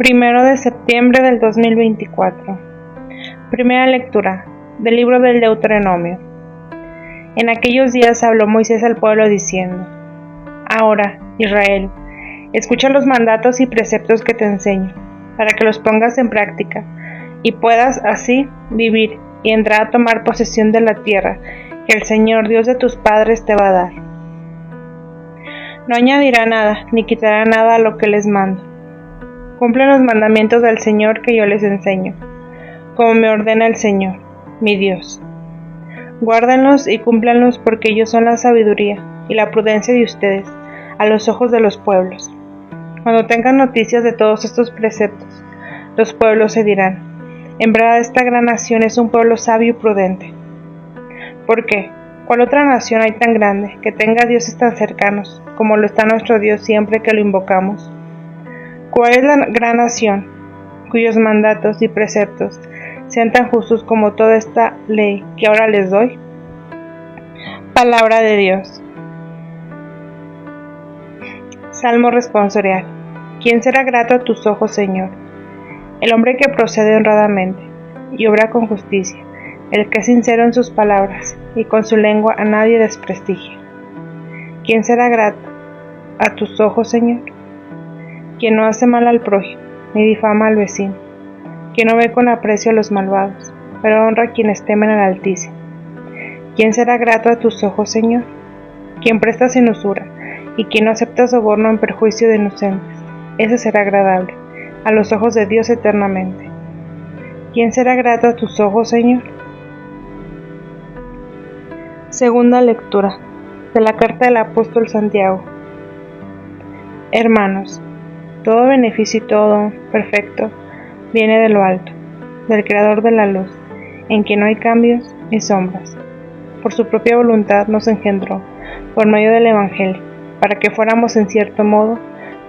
1 de septiembre del 2024. Primera lectura del libro del Deuteronomio. En aquellos días habló Moisés al pueblo diciendo: Ahora, Israel, escucha los mandatos y preceptos que te enseño, para que los pongas en práctica, y puedas así vivir y entrar a tomar posesión de la tierra que el Señor Dios de tus padres te va a dar. No añadirá nada, ni quitará nada a lo que les mando. Cumplen los mandamientos del Señor que yo les enseño, como me ordena el Señor, mi Dios. Guárdenlos y cúmplanlos, porque ellos son la sabiduría y la prudencia de ustedes a los ojos de los pueblos. Cuando tengan noticias de todos estos preceptos, los pueblos se dirán: en verdad esta gran nación es un pueblo sabio y prudente. ¿Por qué? ¿Cuál otra nación hay tan grande que tenga dioses tan cercanos como lo está nuestro Dios siempre que lo invocamos? ¿Cuál es la gran nación cuyos mandatos y preceptos sean tan justos como toda esta ley que ahora les doy? Palabra de Dios. Salmo responsorial. ¿Quién será grato a tus ojos, Señor? El hombre que procede honradamente y obra con justicia, el que es sincero en sus palabras y con su lengua a nadie desprestigia. ¿Quién será grato a tus ojos, Señor? Quien no hace mal al prójimo, ni difama al vecino, quien no ve con aprecio a los malvados, pero honra a quienes temen al Altísimo. ¿Quién será grato a tus ojos, Señor? Quien presta sin usura, y quien no acepta soborno en perjuicio de inocentes, ese será agradable a los ojos de Dios eternamente. ¿Quién será grato a tus ojos, Señor? Segunda lectura de la carta del apóstol Santiago. Hermanos, todo beneficio y todo don perfecto viene de lo alto, del Creador de la luz, en quien no hay cambios ni sombras. Por su propia voluntad nos engendró, por medio del Evangelio, para que fuéramos en cierto modo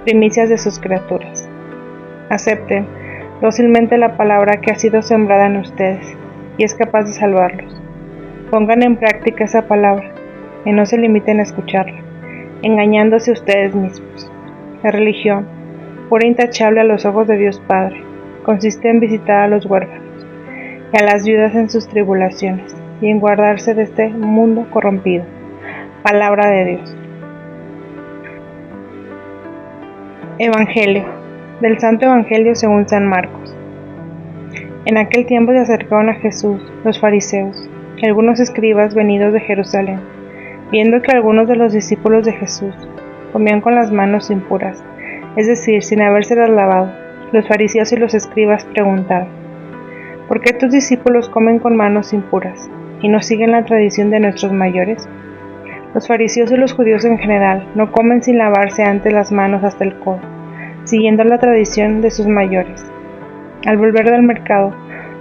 primicias de sus criaturas. Acepten dócilmente la palabra que ha sido sembrada en ustedes y es capaz de salvarlos. Pongan en práctica esa palabra y no se limiten a escucharla, engañándose ustedes mismos. La religión, pura e intachable a los ojos de Dios Padre, consiste en visitar a los huérfanos y a las viudas en sus tribulaciones y en guardarse de este mundo corrompido. Palabra de Dios. Evangelio, del Santo Evangelio según San Marcos. En aquel tiempo se acercaron a Jesús los fariseos y algunos escribas venidos de Jerusalén, viendo que algunos de los discípulos de Jesús comían con las manos impuras, es decir, sin habérselas lavado. Los fariseos y los escribas preguntaron: ¿por qué tus discípulos comen con manos impuras y no siguen la tradición de nuestros mayores? Los fariseos y los judíos en general no comen sin lavarse antes las manos hasta el codo, siguiendo la tradición de sus mayores. Al volver del mercado,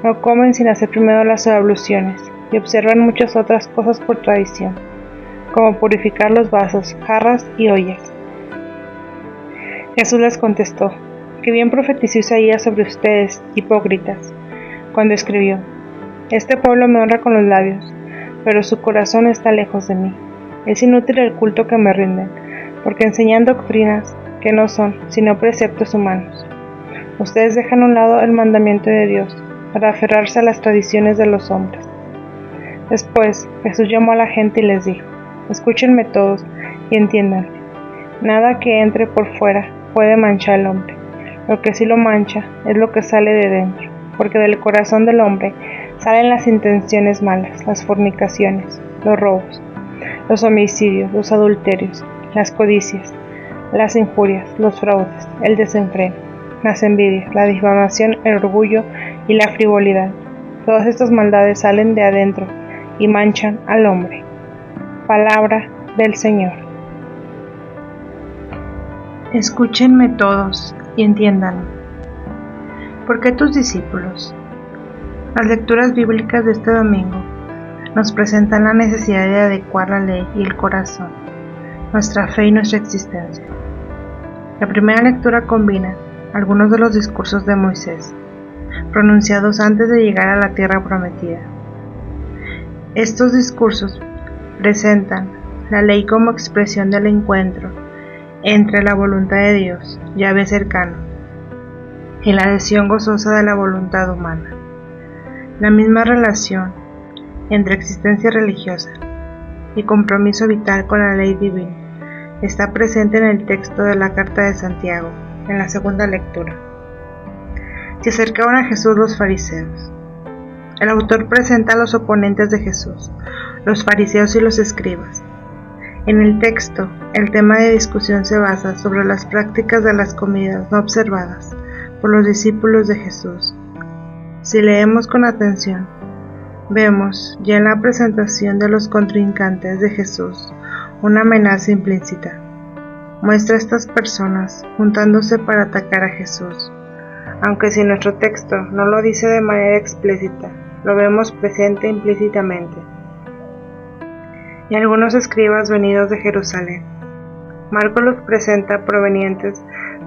no comen sin hacer primero las abluciones y observan muchas otras cosas por tradición, como purificar los vasos, jarras y ollas. Jesús les contestó: que bien profetizó Isaías sobre ustedes, hipócritas, cuando escribió: este pueblo me honra con los labios, pero su corazón está lejos de mí. Es inútil el culto que me rinden, porque enseñan doctrinas que no son sino preceptos humanos. Ustedes dejan a un lado el mandamiento de Dios para aferrarse a las tradiciones de los hombres. Después Jesús llamó a la gente y les dijo: escúchenme todos y entiendan. Nada que entre por fuera puede manchar al hombre. Lo que sí lo mancha es lo que sale de dentro, porque del corazón del hombre salen las intenciones malas, las fornicaciones, los robos, los homicidios, los adulterios, las codicias, las injurias, los fraudes, el desenfreno, las envidias, la difamación, el orgullo y la frivolidad. Todas estas maldades salen de adentro y manchan al hombre. Palabra del Señor. Escúchenme todos y entiendan. ¿Por qué tus discípulos? Las lecturas bíblicas de este domingo nos presentan la necesidad de adecuar la ley y el corazón, nuestra fe y nuestra existencia. La primera lectura combina algunos de los discursos de Moisés, pronunciados antes de llegar a la tierra prometida. Estos discursos presentan la ley como expresión del encuentro entre la voluntad de Dios, Yahvé cercano, y la adhesión gozosa de la voluntad humana. La misma relación entre existencia religiosa y compromiso vital con la ley divina está presente en el texto de la Carta de Santiago, en la segunda lectura. Se acercaban a Jesús los fariseos. El autor presenta a los oponentes de Jesús, los fariseos y los escribas. En el texto, el tema de discusión se basa sobre las prácticas de las comidas no observadas por los discípulos de Jesús. Si leemos con atención, vemos ya en la presentación de los contrincantes de Jesús una amenaza implícita. Muestra a estas personas juntándose para atacar a Jesús. Aunque si nuestro texto no lo dice de manera explícita, lo vemos presente implícitamente. Y algunos escribas venidos de Jerusalén. Marcos los presenta provenientes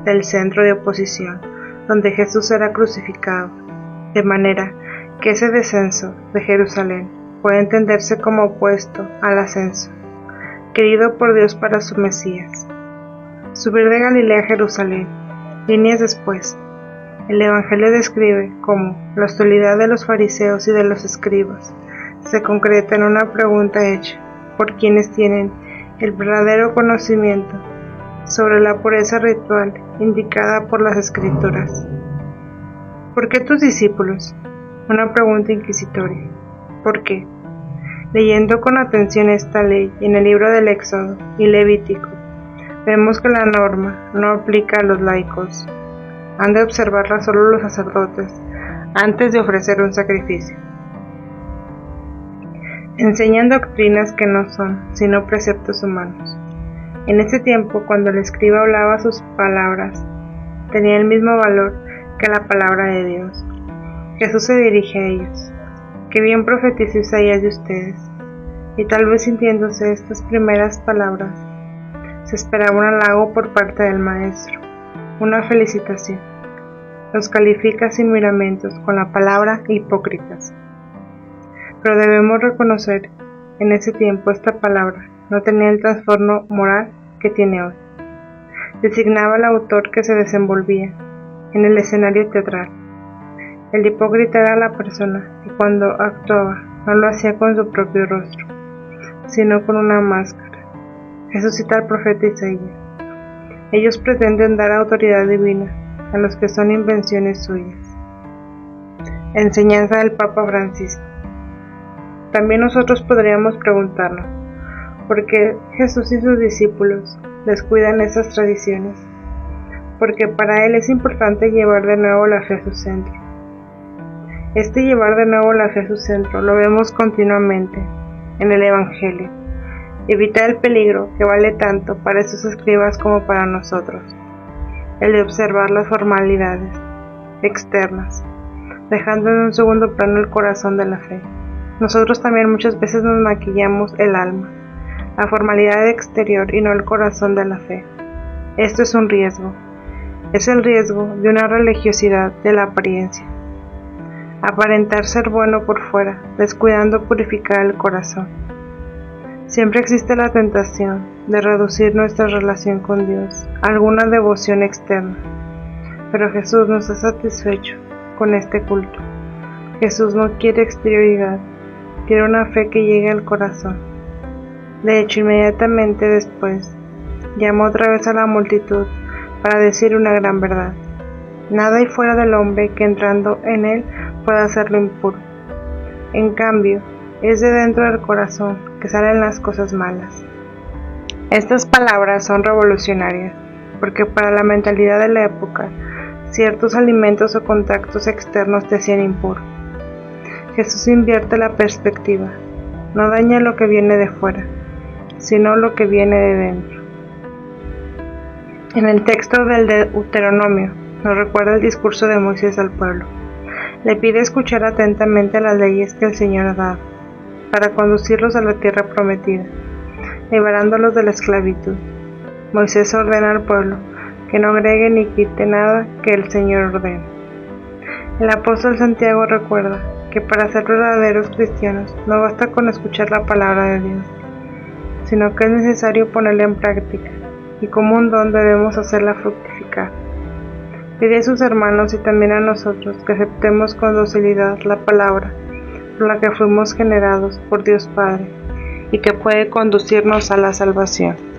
del centro de oposición, donde Jesús será crucificado, de manera que ese descenso de Jerusalén puede entenderse como opuesto al ascenso, querido por Dios para su Mesías. Subir de Galilea a Jerusalén. Líneas después, el Evangelio describe cómo la hostilidad de los fariseos y de los escribas se concreta en una pregunta hecha por quienes tienen el verdadero conocimiento sobre la pureza ritual indicada por las Escrituras. ¿Por qué tus discípulos? Una pregunta inquisitoria. ¿Por qué? Leyendo con atención esta ley en el libro del Éxodo y Levítico, vemos que la norma no aplica a los laicos. Han de observarla solo los sacerdotes antes de ofrecer un sacrificio. Enseñan doctrinas que no son sino preceptos humanos. En ese tiempo, cuando el escriba hablaba sus palabras, tenía el mismo valor que la palabra de Dios. Jesús se dirige a ellos. Que bien profetizó Isaías de ustedes. Y tal vez sintiéndose estas primeras palabras, se esperaba un halago por parte del Maestro, una felicitación. Los califica sin miramientos con la palabra hipócritas. Pero debemos reconocer, en ese tiempo esta palabra no tenía el trastorno moral que tiene hoy. Designaba al autor que se desenvolvía en el escenario teatral. El hipócrita era la persona que cuando actuaba no lo hacía con su propio rostro, sino con una máscara. Jesús cita al profeta Isaías. Ellos pretenden dar autoridad divina a los que son invenciones suyas. Enseñanza del Papa Francisco. También nosotros podríamos preguntarnos, ¿por qué Jesús y sus discípulos descuidan esas tradiciones? Porque para él es importante llevar de nuevo la fe a su centro. Este llevar de nuevo la fe a su centro lo vemos continuamente en el Evangelio. Evitar el peligro que vale tanto para esos escribas como para nosotros, el de observar las formalidades externas, dejando en un segundo plano el corazón de la fe. Nosotros también muchas veces nos maquillamos el alma, la formalidad exterior y no el corazón de la fe. Esto es un riesgo. Es el riesgo de una religiosidad de la apariencia. Aparentar ser bueno por fuera, descuidando purificar el corazón. Siempre existe la tentación de reducir nuestra relación con Dios a alguna devoción externa, pero Jesús nos ha satisfecho con este culto. Jesús no quiere exterioridad, quiere una fe que llegue al corazón. De hecho, inmediatamente después, llamó otra vez a la multitud para decir una gran verdad. Nada hay fuera del hombre que entrando en él pueda hacerlo impuro. En cambio, es de dentro del corazón que salen las cosas malas. Estas palabras son revolucionarias, porque para la mentalidad de la época, ciertos alimentos o contactos externos te hacían impuro. Jesús invierte la perspectiva, no daña lo que viene de fuera, sino lo que viene de dentro. En el texto del Deuteronomio nos recuerda el discurso de Moisés al pueblo. Le pide escuchar atentamente las leyes que el Señor ha dado, para conducirlos a la tierra prometida, liberándolos de la esclavitud. Moisés ordena al pueblo que no agregue ni quite nada que el Señor ordene. El apóstol Santiago recuerda que para ser verdaderos cristianos no basta con escuchar la palabra de Dios, sino que es necesario ponerla en práctica, y como un don debemos hacerla fructificar. Pide a sus hermanos y también a nosotros que aceptemos con docilidad la palabra por la que fuimos generados por Dios Padre y que puede conducirnos a la salvación.